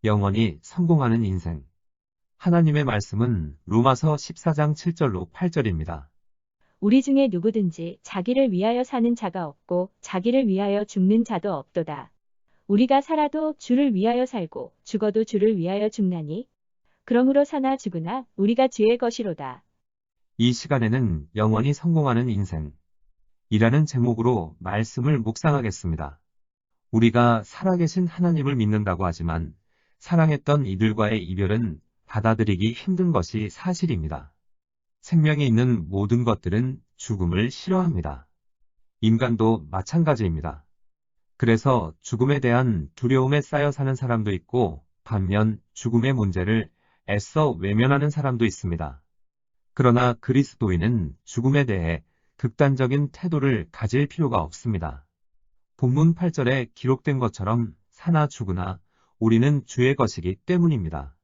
영원히 성공하는 인생. 하나님의 말씀은 로마서 14장 7절로 8절입니다. 우리 중에 누구든지 자기를 위하여 사는 자가 없고 자기를 위하여 죽는 자도 없도다. 우리가 살아도 주를 위하여 살고 죽어도 주를 위하여 죽나니 그러므로 사나 죽으나 우리가 주의 것이로다. 이 시간에는 영원히 성공하는 인생 이라는 제목으로 말씀을 묵상하겠습니다. 우리가 살아계신 하나님을 믿는다고 하지만 사랑했던 이들과의 이별은 받아들이기 힘든 것이 사실입니다. 생명이 있는 모든 것들은 죽음을 싫어합니다. 인간도 마찬가지입니다. 그래서 죽음에 대한 두려움에 쌓여 사는 사람도 있고 반면 죽음의 문제를 애써 외면하는 사람도 있습니다. 그러나 그리스도인은 죽음에 대해 극단적인 태도를 가질 필요가 없습니다. 본문 8절에 기록된 것처럼 사나 죽으나 우리는 주의 것이기 때문입니다.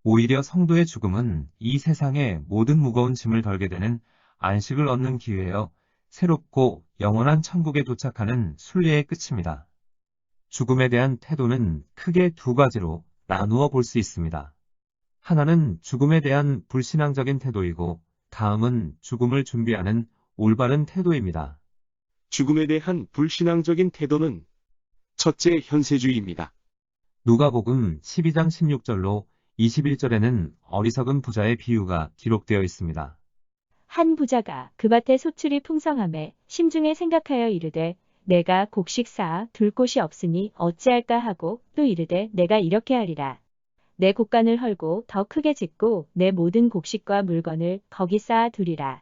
오히려 성도의 죽음은 이 세상의 모든 무거운 짐을 덜게 되는 안식을 얻는 기회여 새롭고 영원한 천국에 도착하는 순례의 끝입니다. 죽음에 대한 태도는 크게 두 가지로 나누어 볼 수 있습니다. 하나는 죽음에 대한 불신앙적인 태도이고 다음은 죽음을 준비하는 올바른 태도입니다. 죽음에 대한 불신앙적인 태도는 첫째 현세주의입니다. 누가복음 12장 16절로 21절에는 어리석은 부자의 비유가 기록되어 있습니다. 한 부자가 그 밭에 소출이 풍성하매 심중에 생각하여 이르되 내가 곡식 쌓아 둘 곳이 없으니 어찌할까 하고 또 이르되 내가 이렇게 하리라. 내 곡간을 헐고 더 크게 짓고 내 모든 곡식과 물건을 거기 쌓아 두리라.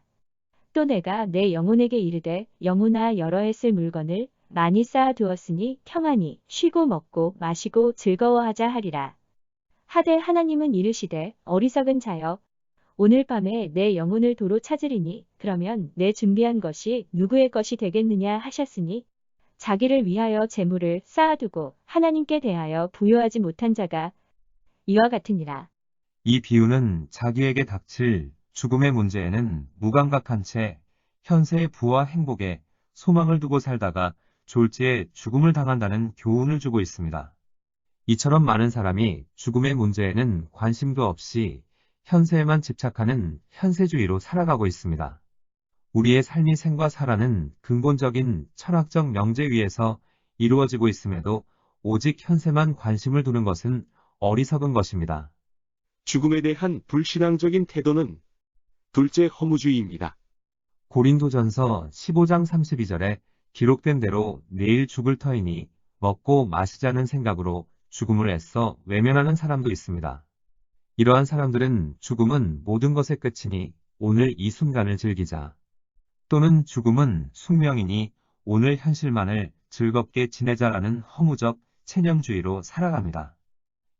또 내가 내 영혼에게 이르되 영혼아 여러 해 쓸 물건을 많이 쌓아 두었으니 평안히 쉬고 먹고 마시고 즐거워하자 하리라. 하되 하나님은 이르시되 어리석은 자여 오늘 밤에 내 영혼을 도로 찾으리니 그러면 내 준비한 것이 누구의 것이 되겠느냐 하셨으니 자기를 위하여 재물을 쌓아두고 하나님께 대하여 부요하지 못한 자가 이와 같으니라. 이 비유는 자기에게 닥칠 죽음의 문제에는 무감각한 채 현세의 부와 행복에 소망을 두고 살다가 졸지에 죽음을 당한다는 교훈을 주고 있습니다. 이처럼 많은 사람이 죽음의 문제에는 관심도 없이 현세에만 집착하는 현세주의로 살아가고 있습니다. 우리의 삶이 생과 사라는 근본적인 철학적 명제 위에서 이루어지고 있음에도 오직 현세만 관심을 두는 것은 어리석은 것입니다. 죽음에 대한 불신앙적인 태도는 둘째 허무주의입니다. 고린도전서 15장 32절에 기록된 대로 내일 죽을 터이니 먹고 마시자는 생각으로 죽음을 애써 외면하는 사람도 있습니다. 이러한 사람들은 죽음은 모든 것의 끝이니 오늘 이 순간을 즐기자. 또는 죽음은 숙명이니 오늘 현실만을 즐겁게 지내자라는 허무적 체념주의로 살아갑니다.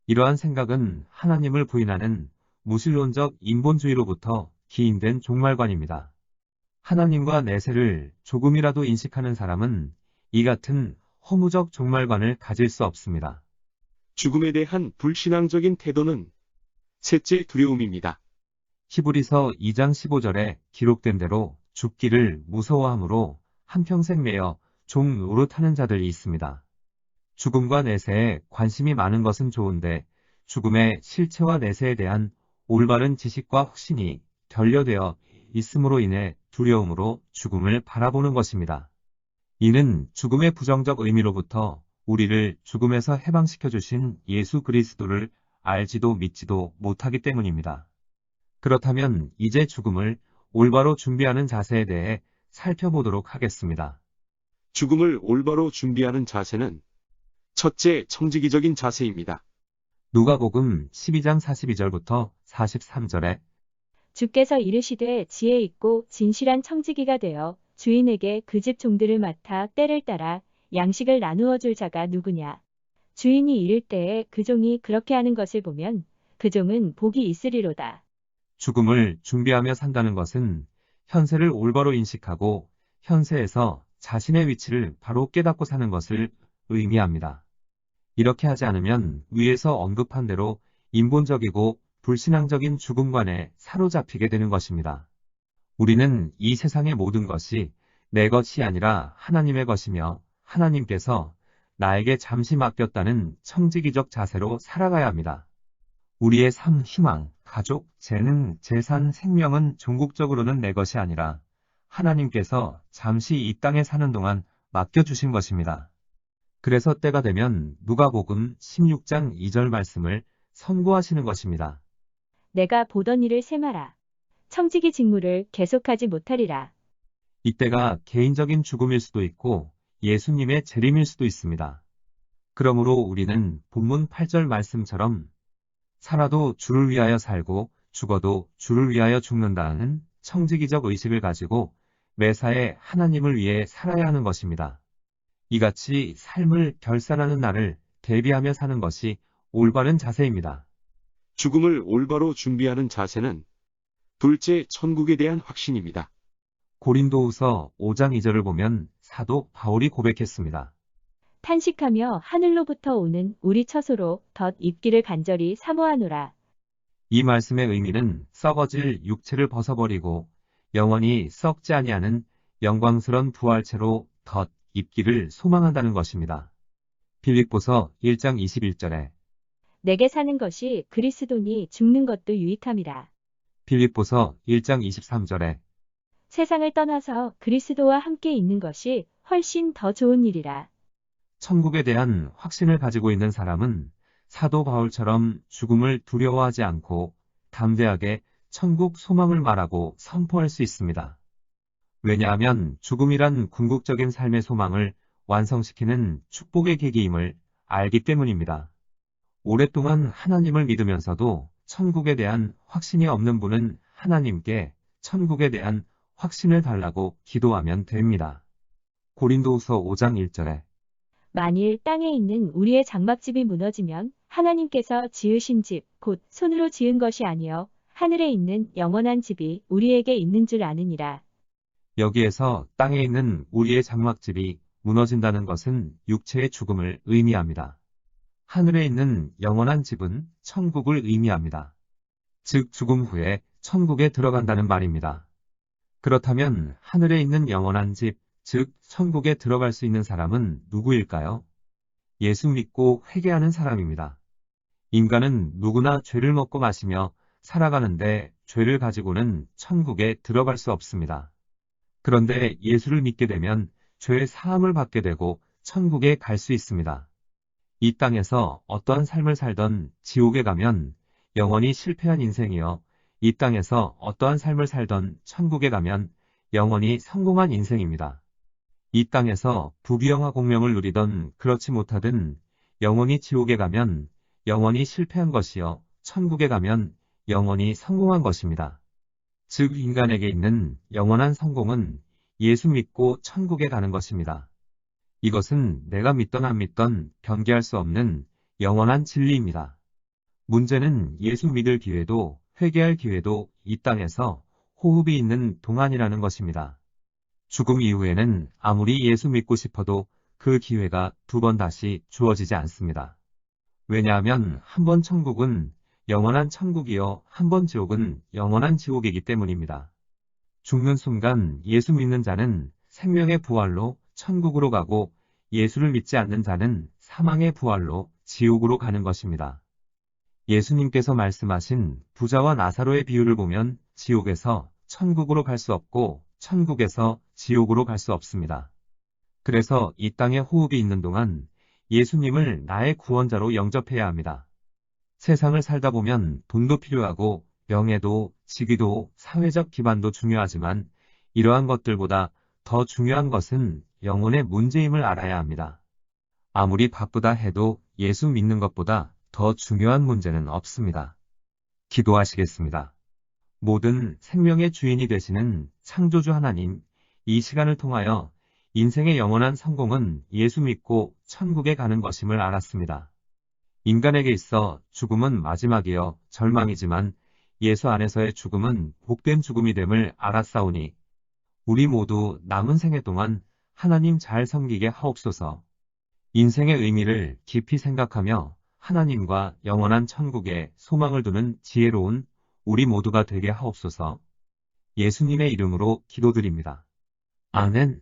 이러한 생각은 하나님을 부인하는 무신론적 인본주의로부터 기인된 종말관입니다. 하나님과 내세를 조금이라도 인식하는 사람은 이 같은 허무적 종말관을 가질 수 없습니다. 죽음에 대한 불신앙적인 태도는 셋째 두려움입니다. 히브리서 2장 15절에 기록된 대로 죽기를 무서워함으로 한평생 매여 종 노릇하는 자들이 있습니다. 죽음과 내세에 관심이 많은 것은 좋은데 죽음의 실체와 내세에 대한 올바른 지식과 확신이 결여되어 있음으로 인해 두려움으로 죽음을 바라보는 것입니다. 이는 죽음의 부정적 의미로부터 우리를 죽음에서 해방시켜 주신 예수 그리스도를 알지도 믿지도 못하기 때문입니다. 그렇다면 이제 죽음을 올바로 준비하는 자세에 대해 살펴보도록 하겠습니다. 죽음을 올바로 준비하는 자세는 첫째 청지기적인 자세입니다. 누가복음 12장 42절부터 43절에 주께서 이르시되 지혜 있고 진실한 청지기가 되어 주인에게 그 집 종들을 맡아 때를 따라 양식을 나누어 줄 자가 누구냐. 주인이 이를 때에 그 종이 그렇게 하는 것을 보면 그 종은 복이 있으리로다. 죽음을 준비하며 산다는 것은 현세를 올바로 인식하고 현세에서 자신의 위치를 바로 깨닫고 사는 것을 의미합니다. 이렇게 하지 않으면 위에서 언급한 대로 인본적이고 불신앙적인 죽음관에 사로잡히게 되는 것입니다. 우리는 이 세상의 모든 것이 내 것이 아니라 하나님의 것이며 하나님께서 나에게 잠시 맡겼다는 청지기적 자세로 살아가야 합니다. 우리의 삶, 희망, 가족, 재능, 재산, 생명은 종국적으로는 내 것이 아니라 하나님께서 잠시 이 땅에 사는 동안 맡겨주신 것입니다. 그래서 때가 되면 누가복음 16장 2절 말씀을 선고하시는 것입니다. 내가 보던 일을 세마라. 청지기 직무를 계속하지 못하리라. 이때가 개인적인 죽음일 수도 있고 예수님의 재림일 수도 있습니다. 그러므로 우리는 본문 8절 말씀처럼 살아도 주를 위하여 살고 죽어도 주를 위하여 죽는다는 청지기적 의식을 가지고 매사에 하나님을 위해 살아야 하는 것입니다. 이같이 삶을 결산하는 날을 대비하며 사는 것이 올바른 자세입니다. 죽음을 올바로 준비하는 자세는 둘째, 천국에 대한 확신입니다. 고린도후서 5장 2절을 보면 사도 바울이 고백했습니다. 탄식하며 하늘로부터 오는 우리 처소로 덧 입기를 간절히 사모하노라. 이 말씀의 의미는 썩어질 육체를 벗어버리고 영원히 썩지 아니하는 영광스런 부활체로 덧 입기를 소망한다는 것입니다. 빌립보서 1장 21절에 내게 사는 것이 그리스도니 죽는 것도 유익함이라. 빌립보서 1장 23절에 세상을 떠나서 그리스도와 함께 있는 것이 훨씬 더 좋은 일이라. 천국에 대한 확신을 가지고 있는 사람은 사도 바울처럼 죽음을 두려워하지 않고 담대하게 천국 소망을 말하고 선포할 수 있습니다. 왜냐하면 죽음이란 궁극적인 삶의 소망을 완성시키는 축복의 계기임을 알기 때문입니다. 오랫동안 하나님을 믿으면서도 천국에 대한 확신이 없는 분은 하나님께 천국에 대한 확신을 달라고 기도하면 됩니다. 고린도후서 5장 1절에 만일 땅에 있는 우리의 장막집이 무너지면 하나님께서 지으신 집, 곧 손으로 지은 것이 아니요 하늘에 있는 영원한 집이 우리에게 있는 줄 아느니라. 여기에서 땅에 있는 우리의 장막집이 무너진다는 것은 육체의 죽음을 의미합니다. 하늘에 있는 영원한 집은 천국을 의미합니다. 즉 죽음 후에 천국에 들어간다는 말입니다. 그렇다면 하늘에 있는 영원한 집, 즉 천국에 들어갈 수 있는 사람은 누구일까요? 예수 믿고 회개하는 사람입니다. 인간은 누구나 죄를 먹고 마시며 살아가는데 죄를 가지고는 천국에 들어갈 수 없습니다. 그런데 예수를 믿게 되면 죄의 사함을 받게 되고 천국에 갈 수 있습니다. 이 땅에서 어떠한 삶을 살던 지옥에 가면 영원히 실패한 인생이요. 이 땅에서 어떠한 삶을 살던 천국에 가면 영원히 성공한 인생입니다. 이 땅에서 부귀영화 공명을 누리던 그렇지 못하든 영원히 지옥에 가면 영원히 실패한 것이요. 천국에 가면 영원히 성공한 것입니다. 즉 인간에게 있는 영원한 성공은 예수 믿고 천국에 가는 것입니다. 이것은 내가 믿던 안 믿던 변개할 수 없는 영원한 진리입니다. 문제는 예수 믿을 기회도 회개할 기회도 이 땅에서 호흡이 있는 동안이라는 것입니다. 죽음 이후에는 아무리 예수 믿고 싶어도 그 기회가 두 번 다시 주어지지 않습니다. 왜냐하면 한 번 천국은 영원한 천국이요 한 번 지옥은 영원한 지옥이기 때문입니다. 죽는 순간 예수 믿는 자는 생명의 부활로 천국으로 가고 예수를 믿지 않는 자는 사망의 부활로 지옥으로 가는 것입니다. 예수님께서 말씀하신 부자와 나사로의 비유를 보면 지옥에서 천국으로 갈 수 없고 천국에서 지옥으로 갈 수 없습니다. 그래서 이 땅에 호흡이 있는 동안 예수님을 나의 구원자로 영접해야 합니다. 세상을 살다 보면 돈도 필요하고 명예도, 직위도, 사회적 기반도 중요하지만 이러한 것들보다 더 중요한 것은 영혼의 문제임을 알아야 합니다. 아무리 바쁘다 해도 예수 믿는 것보다 더 중요한 문제는 없습니다. 기도하시겠습니다. 모든 생명의 주인이 되시는 창조주 하나님, 이 시간을 통하여 인생의 영원한 성공은 예수 믿고 천국에 가는 것임을 알았습니다. 인간에게 있어 죽음은 마지막이요 절망이지만 예수 안에서의 죽음은 복된 죽음이 됨을 알았사오니 우리 모두 남은 생애 동안 하나님 잘 섬기게 하옵소서. 인생의 의미를 깊이 생각하며 하나님과 영원한 천국에 소망을 두는 지혜로운 우리 모두가 되게 하옵소서. 예수님의 이름으로 기도드립니다. 아멘.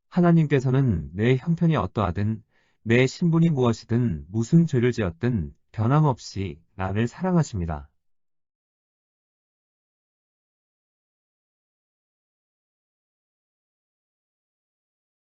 하나님께서는 내 형편이 어떠하든 내 신분이 무엇이든 무슨 죄를 지었든 변함없이 나를 사랑하십니다.